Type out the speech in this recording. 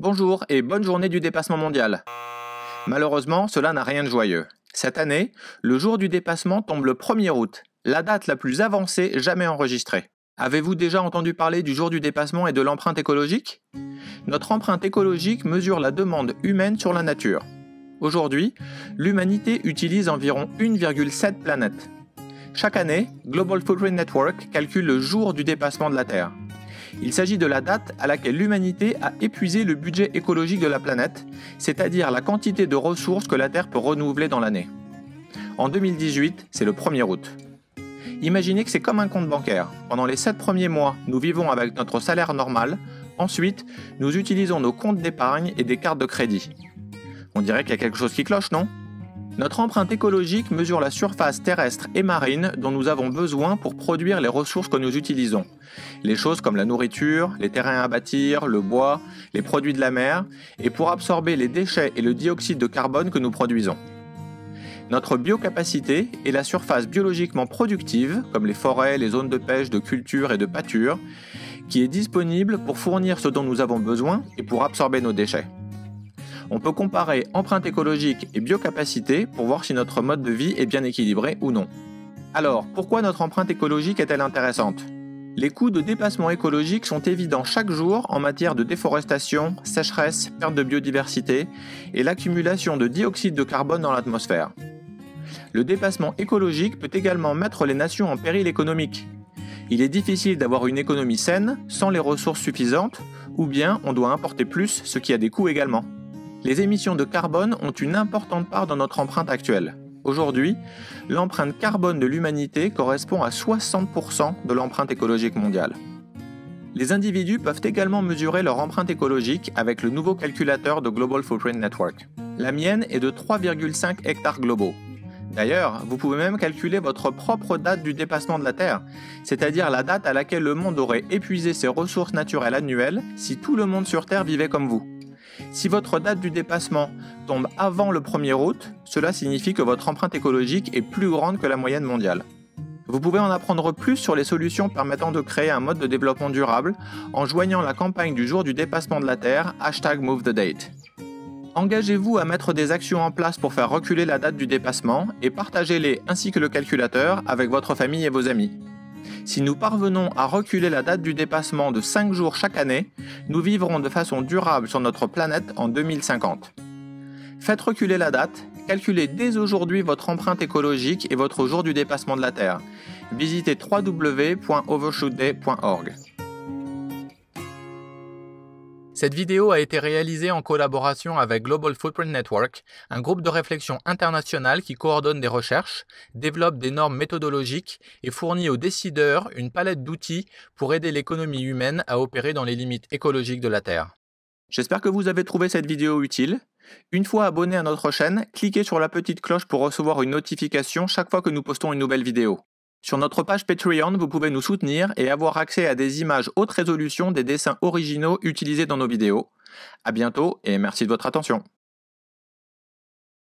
Bonjour et bonne journée du dépassement mondial. Malheureusement, cela n'a rien de joyeux. Cette année, le jour du dépassement tombe le 1er août, la date la plus avancée jamais enregistrée. Avez-vous déjà entendu parler du jour du dépassement et de l'empreinte écologique? Notre empreinte écologique mesure la demande humaine sur la nature. Aujourd'hui, l'humanité utilise environ 1,7 planètes. Chaque année, Global Footprint Network calcule le jour du dépassement de la Terre. Il s'agit de la date à laquelle l'humanité a épuisé le budget écologique de la planète, c'est-à-dire la quantité de ressources que la Terre peut renouveler dans l'année. En 2018, c'est le 1er août. Imaginez que c'est comme un compte bancaire. Pendant les 7 premiers mois, nous vivons avec notre salaire normal. Ensuite, nous utilisons nos comptes d'épargne et des cartes de crédit. On dirait qu'il y a quelque chose qui cloche, non ? Notre empreinte écologique mesure la surface terrestre et marine dont nous avons besoin pour produire les ressources que nous utilisons. Les choses comme la nourriture, les terrains à bâtir, le bois, les produits de la mer, et pour absorber les déchets et le dioxyde de carbone que nous produisons. Notre biocapacité est la surface biologiquement productive, comme les forêts, les zones de pêche, de culture et de pâture, qui est disponible pour fournir ce dont nous avons besoin et pour absorber nos déchets. On peut comparer empreinte écologique et biocapacité pour voir si notre mode de vie est bien équilibré ou non. Alors, pourquoi notre empreinte écologique est-elle intéressante ? Les coûts de dépassement écologique sont évidents chaque jour en matière de déforestation, sécheresse, perte de biodiversité et l'accumulation de dioxyde de carbone dans l'atmosphère. Le dépassement écologique peut également mettre les nations en péril économique. Il est difficile d'avoir une économie saine sans les ressources suffisantes, ou bien on doit importer plus, ce qui a des coûts également. Les émissions de carbone ont une importante part dans notre empreinte actuelle. Aujourd'hui, l'empreinte carbone de l'humanité correspond à 60% de l'empreinte écologique mondiale. Les individus peuvent également mesurer leur empreinte écologique avec le nouveau calculateur de Global Footprint Network. La mienne est de 3,5 hectares globaux. D'ailleurs, vous pouvez même calculer votre propre date du dépassement de la Terre, c'est-à-dire la date à laquelle le monde aurait épuisé ses ressources naturelles annuelles si tout le monde sur Terre vivait comme vous. Si votre date du dépassement tombe avant le 1er août, cela signifie que votre empreinte écologique est plus grande que la moyenne mondiale. Vous pouvez en apprendre plus sur les solutions permettant de créer un mode de développement durable en joignant la campagne du jour du dépassement de la Terre, #MoveTheDate. Engagez-vous à mettre des actions en place pour faire reculer la date du dépassement et partagez-les ainsi que le calculateur avec votre famille et vos amis. Si nous parvenons à reculer la date du dépassement de 5 jours chaque année, nous vivrons de façon durable sur notre planète en 2050. Faites reculer la date, calculez dès aujourd'hui votre empreinte écologique et votre jour du dépassement de la Terre. Visitez www.overshootday.org. Cette vidéo a été réalisée en collaboration avec Global Footprint Network, un groupe de réflexion international qui coordonne des recherches, développe des normes méthodologiques et fournit aux décideurs une palette d'outils pour aider l'économie humaine à opérer dans les limites écologiques de la Terre. J'espère que vous avez trouvé cette vidéo utile. Une fois abonné à notre chaîne, cliquez sur la petite cloche pour recevoir une notification chaque fois que nous postons une nouvelle vidéo. Sur notre page Patreon, vous pouvez nous soutenir et avoir accès à des images haute résolution des dessins originaux utilisés dans nos vidéos. À bientôt et merci de votre attention.